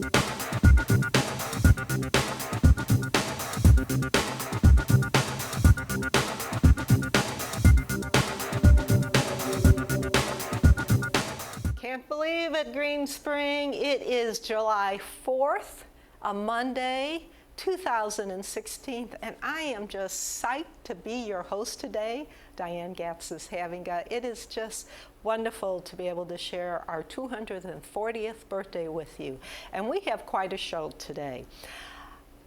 Can't believe it, Green Spring. It is July 4th, a Monday, 2016, and I am just psyched to be your host today, Diane Gatsis Havinga. It is just wonderful to be able to share our 240th birthday with you, and we have quite a show today.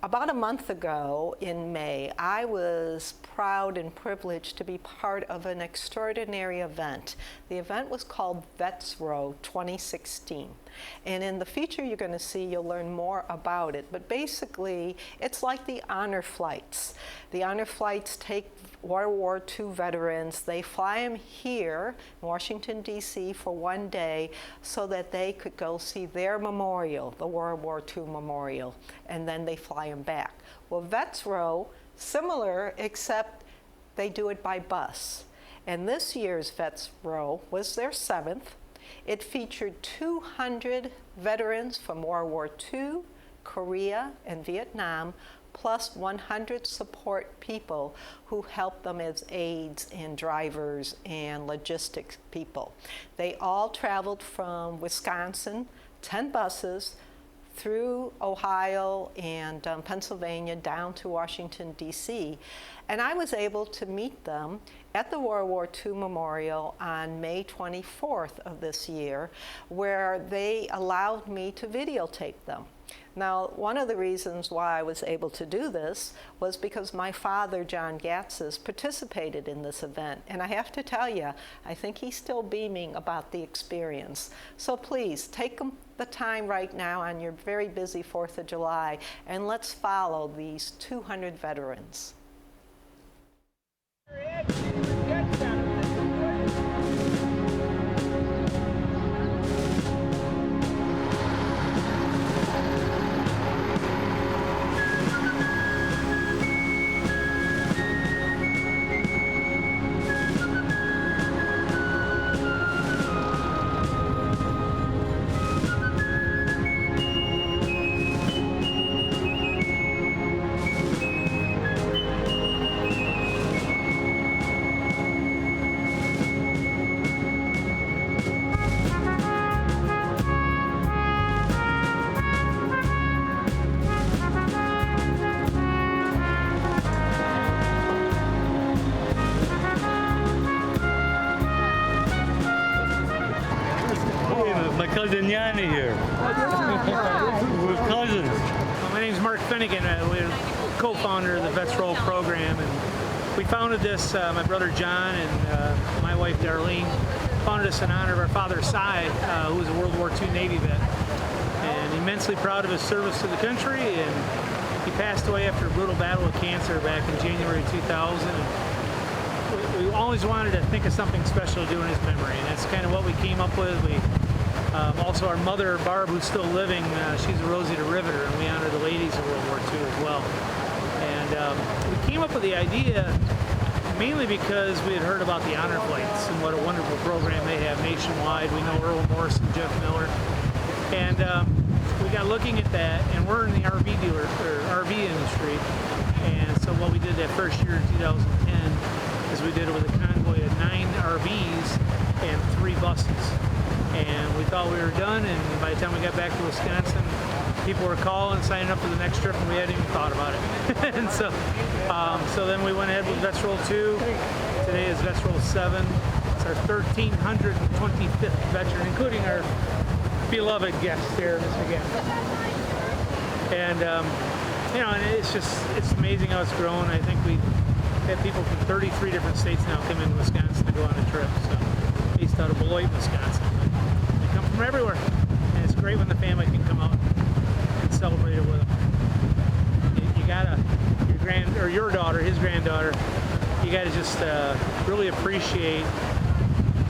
About a month ago in May, I was proud and privileged to be part of an extraordinary event. The event was called VetsRoll 2016. And in the feature you're going to see, you'll learn more about it. But basically, it's like the honor flights. The honor flights take World War II veterans, they fly them here in Washington, D.C. for one day so that they could go see their memorial, the World War II memorial, and then they fly them back. Well, VetsRoll, similar, except they do it by bus. And this year's VetsRoll was their 7th. It featured 200 veterans from World War II, Korea, and Vietnam, plus 100 support people who help them as aides and drivers and logistics people. They all traveled from Wisconsin, 10 buses, through Ohio and Pennsylvania down to Washington, D.C. And I was able to meet them at the World War II Memorial on May 24th of this year, where they allowed me to videotape them. Now, one of the reasons why I was able to do this was because my father, John Gatsis, participated in this event. And I have to tell you, I think he's still beaming about the experience. So please, take the time right now on your very busy 4th of July, and let's follow these 200 veterans. My cousin Yanni here. We're cousins. My name's Mark Finnegan. We're co-founder of the VetsRoll program, and we founded this. My brother John and my wife Darlene founded us in honor of our father Cy, who was a World War II Navy vet, and immensely proud of his service to the country. And he passed away after a brutal battle with cancer back in January 2000. And we always wanted to think of something special to do in his memory, and that's kind of what we came up with. Also, our mother, Barb, who's still living, she's a Rosita Riveter, and we honor the ladies of World War II as well. And we came up with the idea mainly because we had heard about the honor flights and what a wonderful program they have nationwide. We know Earl Morris and Jeff Miller. And we got looking at that, and we're in the RV industry. And so what we did that first year in 2010 is we did it with a convoy of 9 RVs and 3 buses. And we thought we were done, and by the time we got back to Wisconsin, people were calling, signing up for the next trip, and we hadn't even thought about it. And so then we went ahead with VetsRoll 2. Today is VetsRoll 7. It's our 1,325th veteran, including our beloved guest here, Mr. Gatsis. And and it's amazing how it's grown. I think we have people from 33 different states now come into Wisconsin to go on a trip. So based out of Beloit, Wisconsin. They come from everywhere, and it's great when the family can come out and celebrate it with them. You gotta, your daughter, his granddaughter, you gotta just really appreciate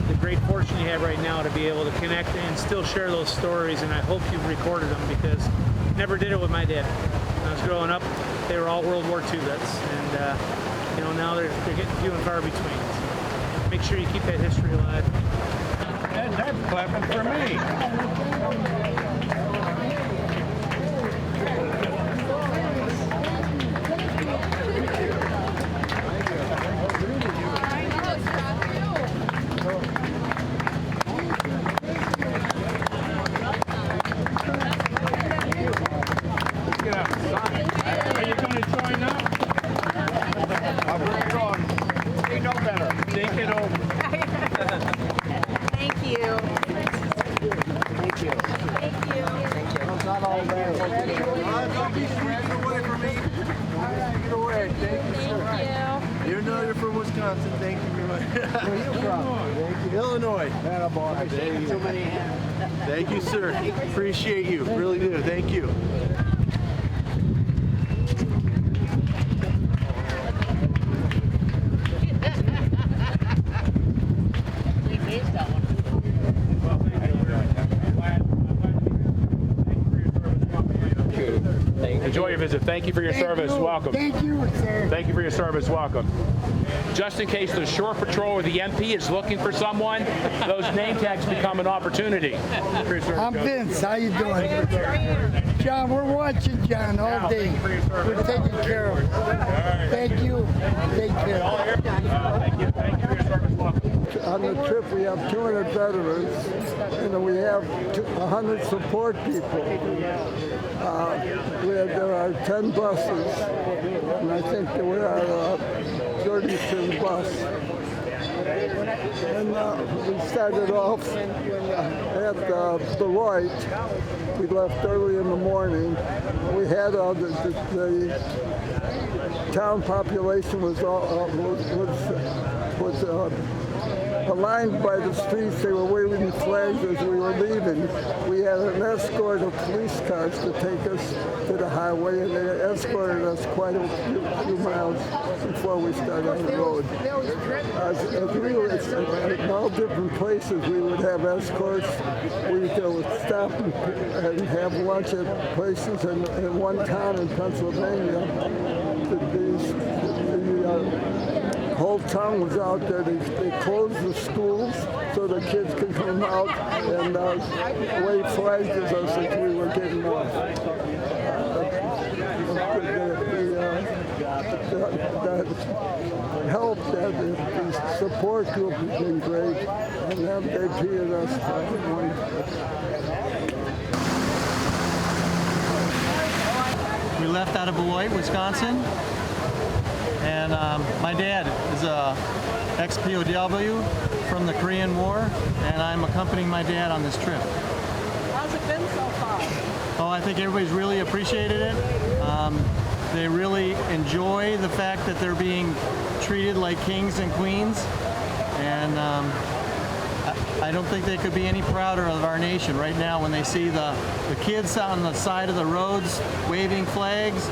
the great fortune you have right now to be able to connect and still share those stories. And I hope you've recorded them, because I never did it with my dad. When I was growing up, they were all World War II vets, and now they're getting few and far between. So make sure you keep that history alive. And that's clapping for me. Get away. Thank you, sir. Thank you. You know you're from Wisconsin. Thank you very much. Where are you from? Illinois. Thank you, sir. Appreciate you. Really do. Thank you. Enjoy your visit. Thank you for your service. Welcome. Thank you, sir. Thank you for your service. Welcome. Just in case the Shore Patrol or the MP is looking for someone, those name tags become an opportunity. I'm Vince. How you doing? John, we're watching John all day. We're taking care of him. Thank you. Take care. Thank you. Thank you for your service. Welcome. On the trip, we have 200 veterans, and we have 100 support people. There are 10 buses, and I think that we are 32 bus. And we started off at Beloit. We left early in the morning. We had the town population was aligned by the streets. They were waving flags as we were leaving. We had an escort of police cars to take us to the highway, and they escorted us quite a few miles before we started on the road. As we were in all different places, we would have escorts. We would stop and have lunch at places. In one town in Pennsylvania, the whole town was out there. They closed the schools so the kids could come out and wave flags at us as we were getting off. The help, the support group has been great, and they treated us wonderful. We left out of Beloit, Wisconsin, and my dad is a ex-POW from the Korean War, and I'm accompanying my dad on this trip. How's it been so far? Oh, I think everybody's really appreciated it. They really enjoy the fact that they're being treated like kings and queens, and I don't think they could be any prouder of our nation right now when they see the kids on the side of the roads waving flags,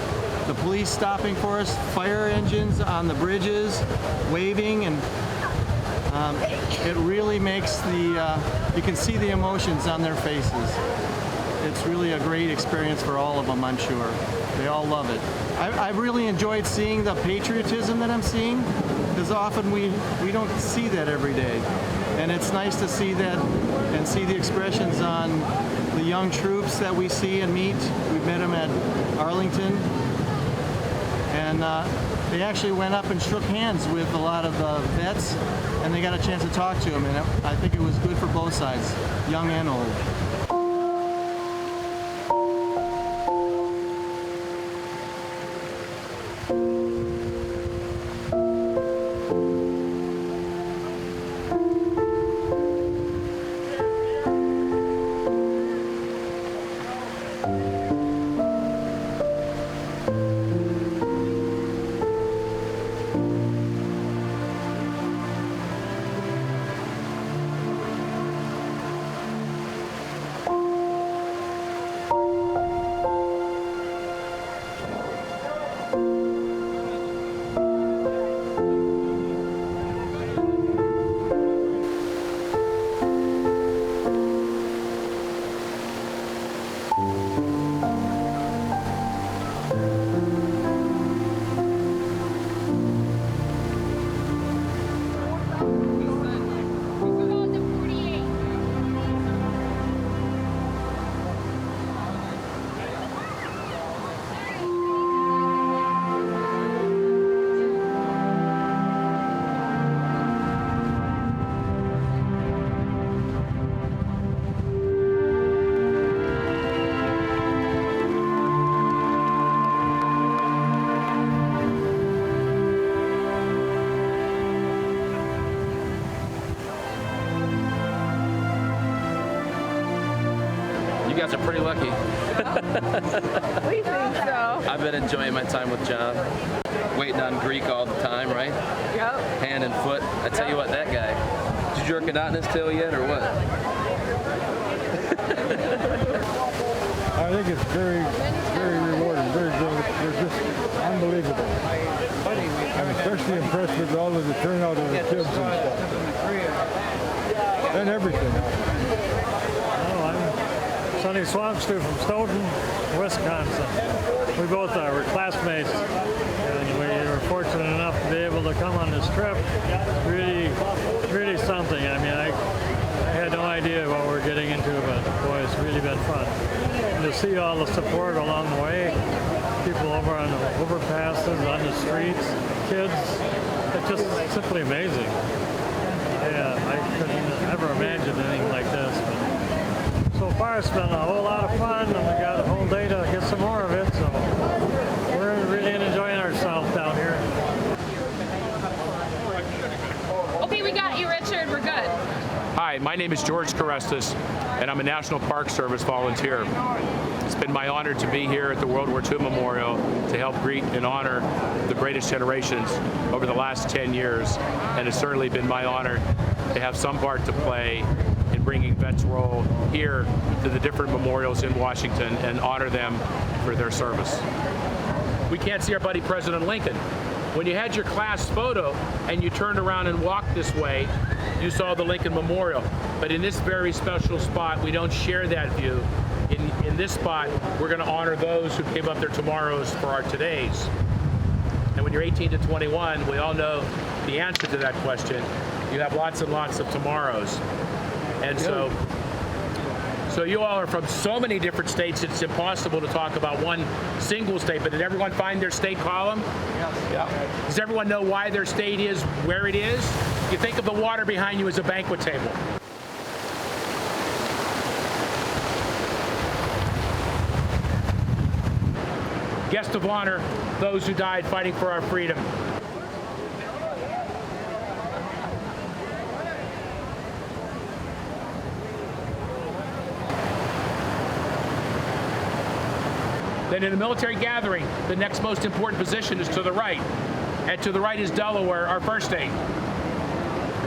the police stopping for us, fire engines on the bridges waving, and it really makes you can see the emotions on their faces. It's really a great experience for all of them, I'm sure. They all love it. I've really enjoyed seeing the patriotism that I'm seeing, because often we don't see that every day. And it's nice to see that and see the expressions on the young troops that we see and meet. We've met them at Arlington. And they actually went up and shook hands with a lot of the vets, and they got a chance to talk to them. And I think it was good for both sides, young and old. We think so. I've been enjoying my time with John. Waiting on Greek all the time, right? Yep. Hand and foot. I tell you what, that guy. Did you jerk it out in his tail yet, or what? I think it's very, very rewarding, very good. It's just unbelievable. I'm especially impressed with all of the turnout of the kids and stuff. And everything. Oh, I'm Sonny Swampstew from Stoughton, Wisconsin. We both were classmates, and we were fortunate enough to be able to come on this trip. Really, really something. I mean, I had no idea what we're getting into, but boy, it's really been fun. And to see all the support along the way, people over on the overpasses, on the streets, kids, it's just simply amazing. Yeah, I couldn't ever imagine anything like this. But so far, it's been a whole lot of fun, and we got a whole day to get some more of it, so we're really enjoying ourselves down here. Okay, we got you, Richard. We're good. Hi, my name is George Carestas, and I'm a National Park Service volunteer. It's been my honor to be here at the World War II Memorial to help greet and honor the greatest generations over the last 10 years, and it's certainly been my honor to have some part to play in bringing VetsRoll here to the different memorials in Washington and honor them for their service. We can't see our buddy President Lincoln. When you had your class photo and you turned around and walked this way, you saw the Lincoln Memorial. But in this very special spot, we don't share that view. In this spot, we're going to honor those who gave up their tomorrows for our todays. And when you're 18 to 21, we all know the answer to that question. You have lots and lots of tomorrows. And so you all are from so many different states, it's impossible to talk about one single state. But did everyone find their state column? Yeah. Does everyone know why their state is where it is? You think of the water behind you as a banquet table. Guest of honor, those who died fighting for our freedom. Then in a military gathering, the next most important position is to the right. And to the right is Delaware, our first state.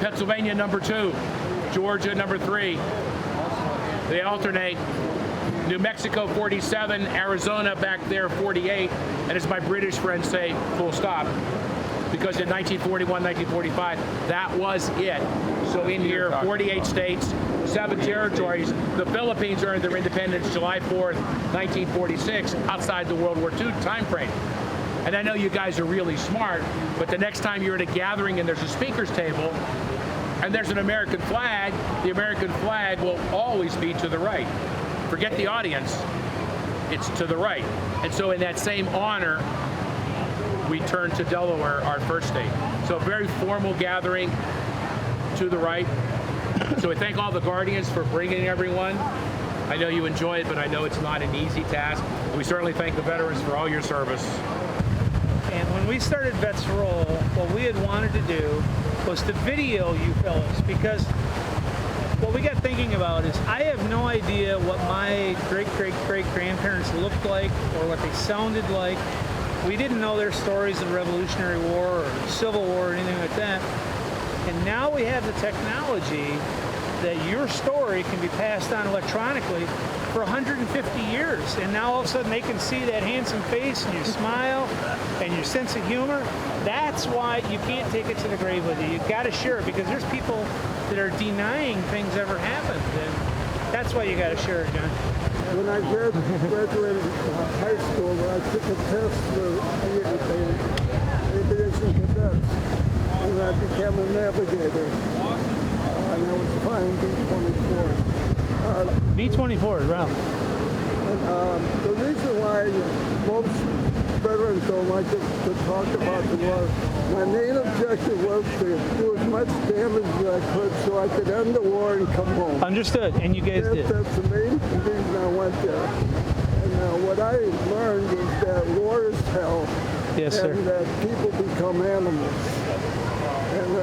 Pennsylvania, number 2. Georgia, number 3. They alternate. New Mexico, 47. Arizona, back there, 48. And as my British friends say, full stop. Because in 1941, 1945, that was it. So in here, 48 states, 7 territories. The Philippines earned their independence July 4th, 1946, outside the World War II time frame. And I know you guys are really smart, but the next time you're at a gathering and there's a speaker's table and there's an American flag, the American flag will always be to the right. Forget the audience, it's to the right. And so in that same honor, we turn to Delaware, our first state. So a very formal gathering to the right. So we thank all the Guardians for bringing everyone. I know you enjoy it, but I know it's not an easy task. We certainly thank the veterans for all your service. And when we started VetsRoll, what we had wanted to do was to video you fellas, because what we got thinking about is I have no idea what my great-great-great-grandparents looked like or what they sounded like. We didn't know their stories of the Revolutionary War or the Civil War or anything like that. And now we have the technology that your story can be passed on electronically for 150 years. And now all of a sudden they can see that handsome face and your smile and your sense of humor. That's why you can't take it to the grave with you. You've got to share it, because there's people that are denying things ever happened. And that's why you got to share it, John. When I graduated high school, I took a test for aviation cadets, and I became a navigator. And I was flying B-24. B-24 is round. The reason why most veterans don't like to talk about the war, my main objective was to do as much damage as I could so I could end the war and come home. Understood, and you guys did. That's the main reason I went there. And what I learned is that war is hell. Yes, sir. And that people become animals. And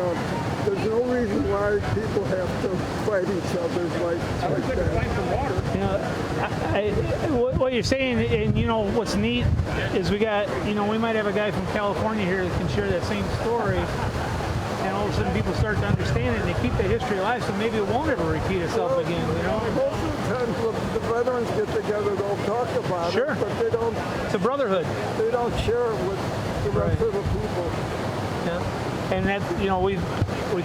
there's no reason why people have to fight each other like that. You know, what you're saying, and you know, what's neat is we got, you know, we might have a guy from California here that can share that same story, and all of a sudden people start to understand it and they keep the history alive, so maybe it won't ever repeat itself again, you know? Most of the time the veterans get together, they'll talk about Sure. it, but they don't. It's a brotherhood. They don't share it with the rest of the people. Yeah. And that, you know, we've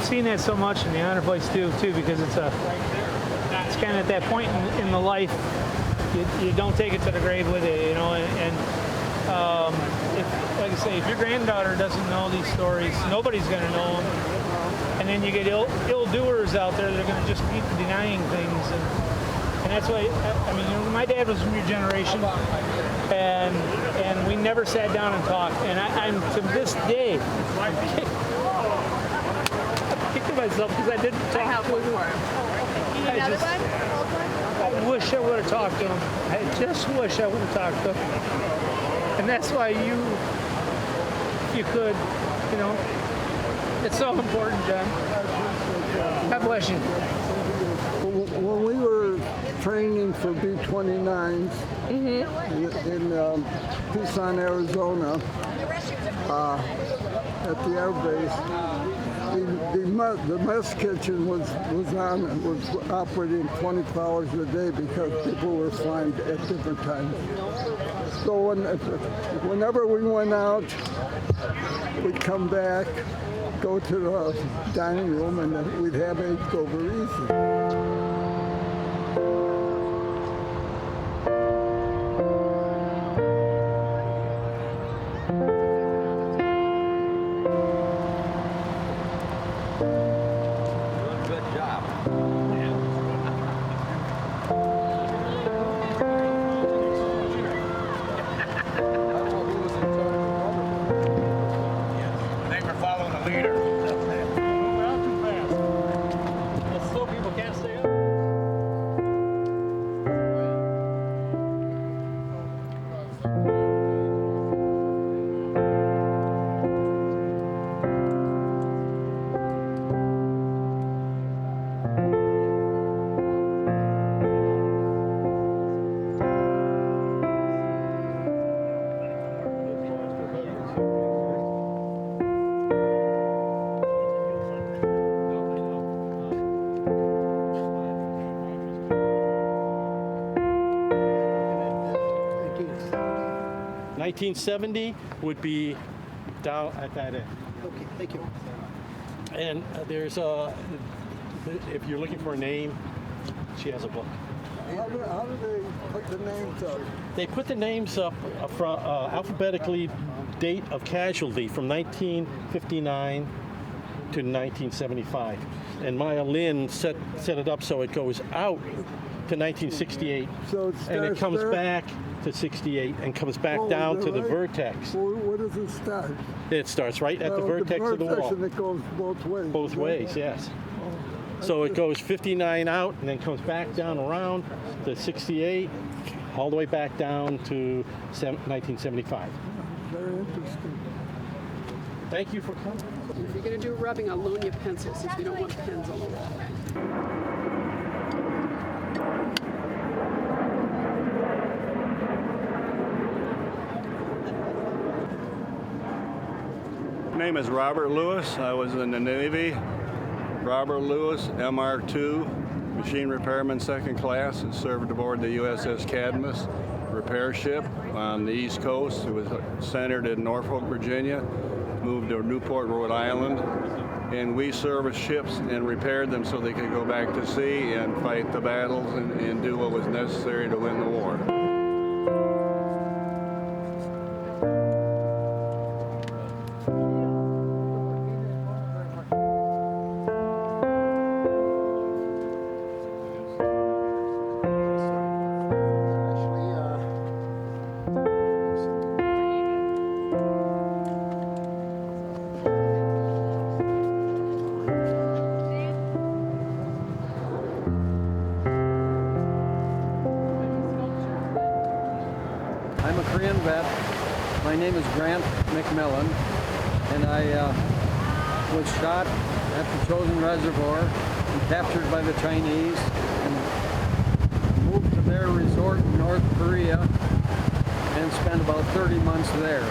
seen that so much in the honor flights too, because it's kind of at that point in the life, you don't take it to the grave with you, you know, and if, like I say, if your granddaughter doesn't know these stories, nobody's going to know them. And then you get ill-doers out there that are going to just keep denying things. And that's why, I mean, you know, my dad was from your generation, and we never sat down and talked. And I'm to this day, I'm kicking myself because I didn't talk. I have one for him. I wish I would have talked to him. I just wish I would have talked to him. And that's why if you could, you know, it's so important, John. God bless you. When we were training for B-29s in Tucson, Arizona, at the air base, the mess kitchen was operating 24 hours a day because people were flying at different times. So whenever we went out, we'd come back, go to the dining room, and we'd have eggs over easy. $1970 would be down at that end. Okay, thank you. And there's if you're looking for a name, she has a book. How do they put the names up? They put the names up from alphabetically, date of casualty from 1959 to 1975. And Maya Lin set it up so it goes out to 1968, so and it comes there? back to 68 and comes back down to the vertex. Well, where does it start? It starts right at the vertex of the wall. And it goes both ways. Both ways, yes. So it goes 59 out and then comes back down around to 68, all the way back down to 1975. Very interesting. Thank you for coming. If you're going to do rubbing, I'll loan you pencils since we don't want pens on the wall. My name is Robert Lewis. I was in the Navy. Robert Lewis, MR2, machine repairman second class, and served aboard the USS Cadmus repair ship on the East Coast. It was centered in Norfolk, Virginia, moved to Newport, Rhode Island, and we serviced ships and repaired them so they could go back to sea and fight the battles and do what was necessary to win the war. I'm a Korean vet. My name is Grant McMillan, and I was shot at the chosen reservoir and captured by the Chinese and moved to their resort in North Korea and spent about 30 months there.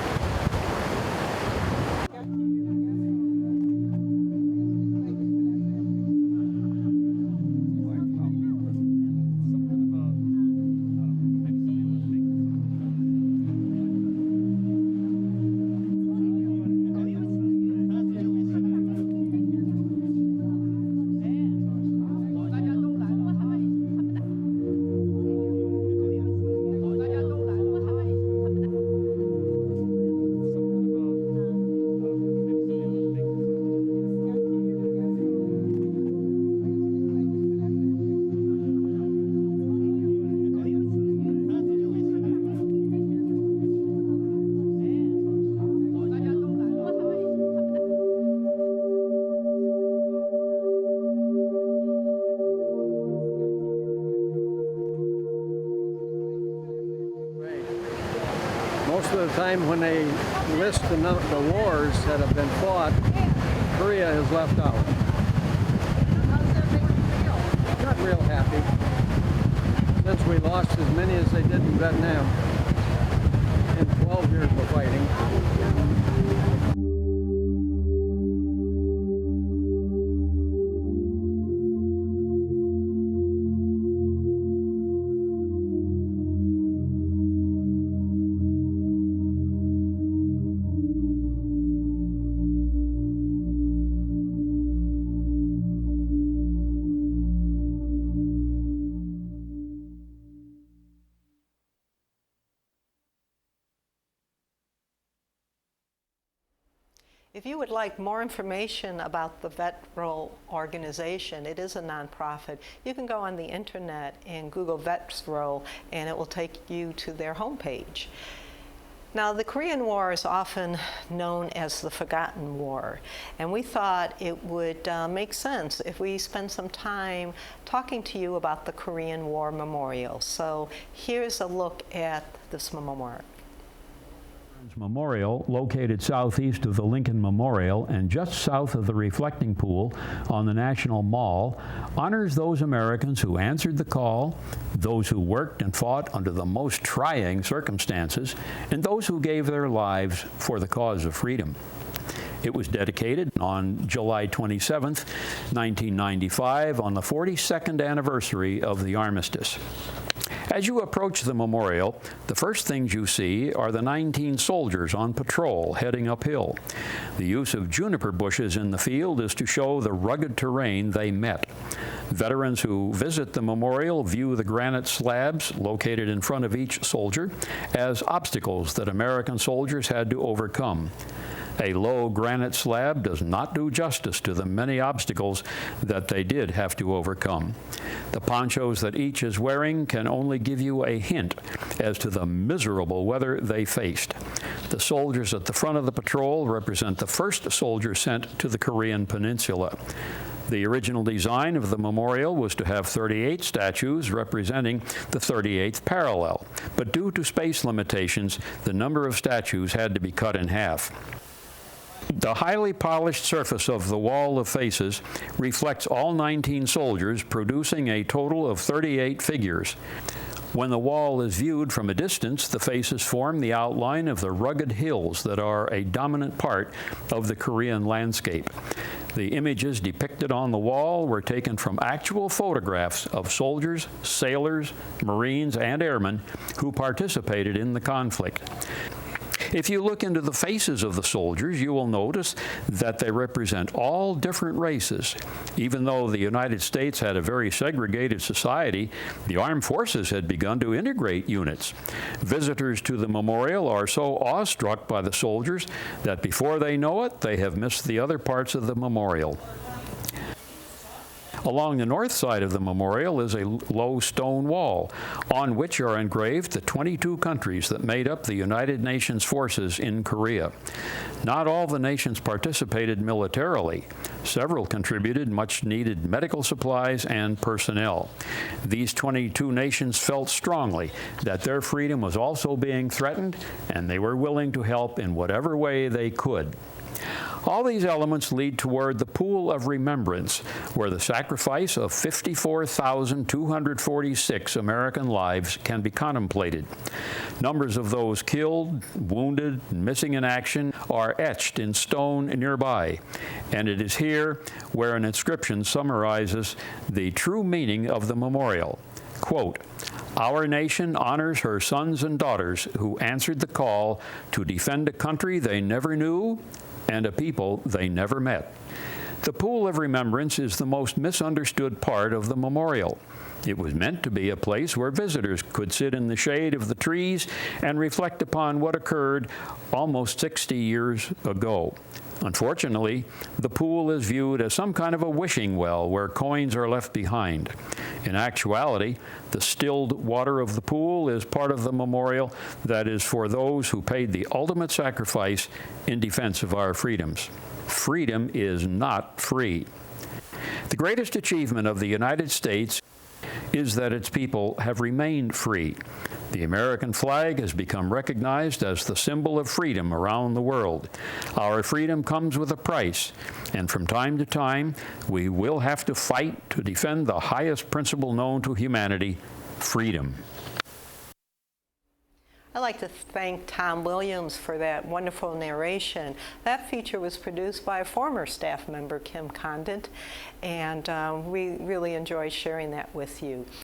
Most of the time when they list the wars that have been fought, Korea is left out. Not real happy, since we lost as many as they did in Vietnam in 12 years of fighting. If you would like more information about the VetsRoll organization, it is a nonprofit. You can go on the internet and Google VetsRoll, and it will take you to their homepage. Now, the Korean War is often known as the Forgotten War, and we thought it would make sense if we spend some time talking to you about the Korean War Memorial. So here's a look at this memorial. Memorial, located southeast of the Lincoln Memorial and just south of the reflecting pool on the National Mall, honors those Americans who answered the call, those who worked and fought under the most trying circumstances, and those who gave their lives for the cause of freedom. It was dedicated on July 27, 1995, on the 42nd anniversary of the armistice. As you approach the memorial, the first things you see are the 19 soldiers on patrol heading uphill. The use of juniper bushes in the field is to show the rugged terrain they met. Veterans who visit the memorial view the granite slabs located in front of each soldier as obstacles that American soldiers had to overcome. A low granite slab does not do justice to the many obstacles that they did have to overcome. The ponchos that each is wearing can only give you a hint as to the miserable weather they faced. The soldiers at the front of the patrol represent the first soldiers sent to the Korean Peninsula. The original design of the memorial was to have 38 statues representing the 38th parallel, but due to space limitations, the number of statues had to be cut in half. The highly polished surface of the wall of faces reflects all 19 soldiers, producing a total of 38 figures. When the wall is viewed from a distance, the faces form the outline of the rugged hills that are a dominant part of the Korean landscape. The images depicted on the wall were taken from actual photographs of soldiers, sailors, Marines, and airmen who participated in the conflict. If you look into the faces of the soldiers, you will notice that they represent all different races. Even though the United States had a very segregated society, the armed forces had begun to integrate units. Visitors to the memorial are so awestruck by the soldiers that before they know it, they have missed the other parts of the memorial. Along the north side of the memorial is a low stone wall on which are engraved the 22 countries that made up the United Nations forces in Korea. Not all the nations participated militarily. Several contributed much-needed medical supplies and personnel. These 22 nations felt strongly that their freedom was also being threatened, and they were willing to help in whatever way they could. All these elements lead toward the pool of remembrance, where the sacrifice of 54,246 American lives can be contemplated. Numbers of those killed, wounded, and missing in action are etched in stone nearby, and it is here where an inscription summarizes the true meaning of the memorial. Quote, "Our nation honors her sons and daughters who answered the call to defend a country they never knew and a people they never met." The Pool of Remembrance is the most misunderstood part of the memorial. It was meant to be a place where visitors could sit in the shade of the trees and reflect upon what occurred almost 60 years ago. Unfortunately, the pool is viewed as some kind of a wishing well where coins are left behind. In actuality, the stilled water of the pool is part of the memorial that is for those who paid the ultimate sacrifice in defense of our freedoms. Freedom is not free. The greatest achievement of the United States is that its people have remained free. The American flag has become recognized as the symbol of freedom around the world. Our freedom comes with a price, and from time to time, we will have to fight to defend the highest principle known to humanity, freedom. I'd like to thank Tom Williams for that wonderful narration. That feature was produced by a former staff member, Kim Condit, and we really enjoyed sharing that with you.